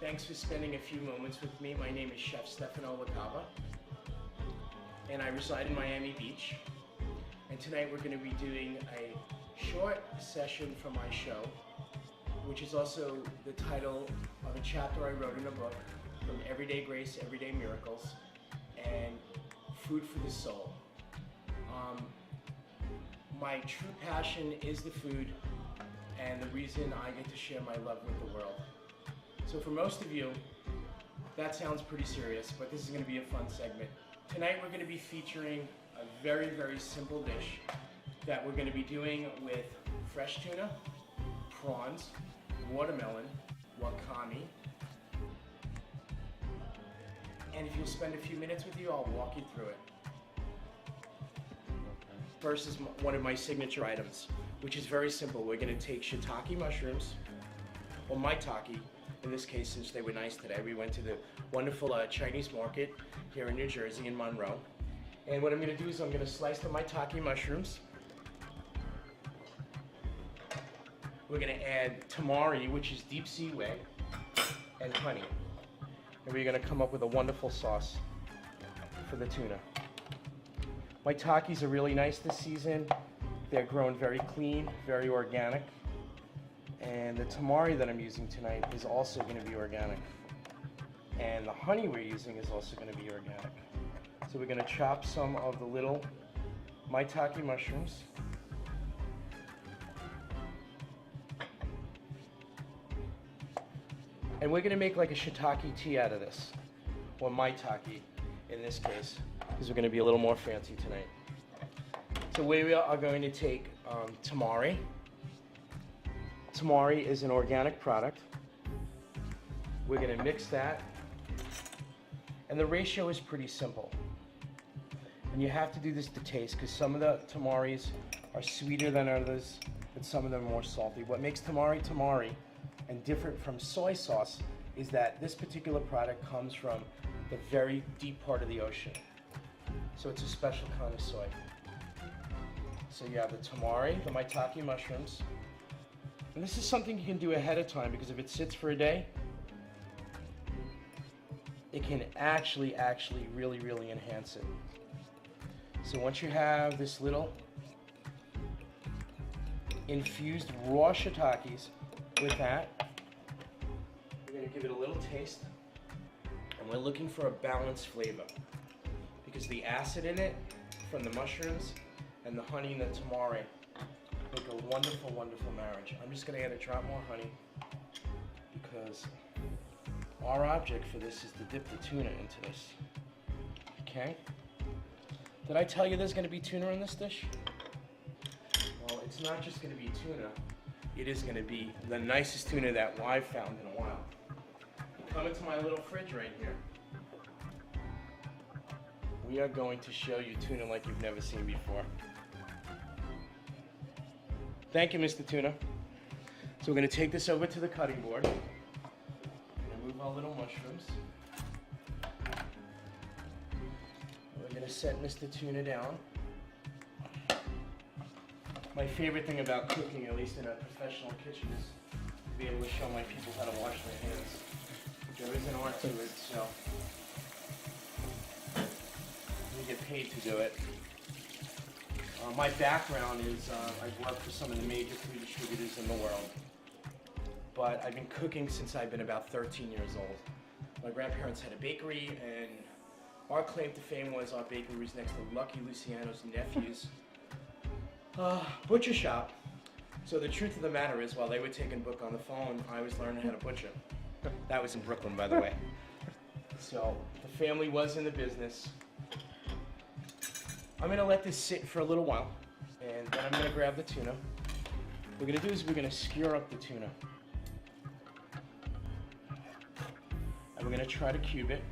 Thanks for spending a few moments with me. My name is Chef Stefano LaCava, and I reside in Miami Beach. And tonight we're going to be doing a short session from my show, which is also the title of a chapter I wrote in a book, From Everyday Grace, Everyday Miracles, and Food for the Soul. My true passion is the food, and the reason I get to share my love with the world. So for most of you, that sounds pretty serious, but this is going to be a fun segment. Tonight we're going to be featuring a very, very simple dish that we're going to be doing with fresh tuna, prawns, watermelon, wakame, and if you'll spend a few minutes with you, I'll walk you through it. First is one of my signature items, which is very simple. We're going to take shiitake mushrooms, or maitake. In this case, since they were nice today, we went to the wonderful Chinese market here in New Jersey, in Monroe. And what I'm going to do is I'm going to slice the maitake mushrooms. We're going to add tamari, which is deep sea whey, and honey. And we're going to come up with a wonderful sauce for the tuna. Maitakes are really nice this season. They're grown very clean, very organic. And the tamari that I'm using tonight is also going to be organic. And the honey we're using is also going to be organic. So we're going to chop some of the little maitake mushrooms. And we're going to make like a shiitake tea out of this, or maitake in this case, because we're going to be a little more fancy tonight. So we are going to take tamari. Tamari is an organic product. We're going to mix that. And the ratio is pretty simple. And you have to do this to taste, because some of the tamaris are sweeter than others, but some of them are more salty. What makes tamari tamari and different from soy sauce is that this particular product comes from the very deep part of the ocean. So it's a special kind of soy. So you have the tamari, the maitake mushrooms. And this is something you can do ahead of time, because if it sits for a day, it can actually really enhance it. So once you have this little infused raw shiitakes with that, we're going to give it a little taste. And we're looking for a balanced flavor, because the acid in it from the mushrooms and the honey and the tamari make a wonderful, wonderful marriage. I'm just going to add a drop more honey, because our object for this is to dip the tuna into this. Okay? Did I tell you there's going to be tuna in this dish? Well, it's not just going to be tuna. It is going to be the nicest tuna that I've found in a while. Come into my little fridge right here. We are going to show you tuna like you've never seen before. Thank you, Mr. Tuna. So we're going to take this over to the cutting board. We're going to move our little mushrooms. We're going to set Mr. Tuna down. My favorite thing about cooking, at least in a professional kitchen, is to be able to show my people how to wash their hands. There is an art to it, so we get paid to do it. My background is I've worked for some of the major food distributors in the world, but I've been cooking since I've been about 13 years old. My grandparents had a bakery, and our claim to fame was our bakery was next to Lucky Luciano's nephew's butcher shop. So the truth of the matter is, while they were taking book on the phone, I was learning how to butcher. That was in Brooklyn, by the way. So the family was in the business. I'm going to let this sit for a little while, and then I'm going to grab the tuna. What we're going to do is we're going to skewer up the tuna. And we're going to try to cube it.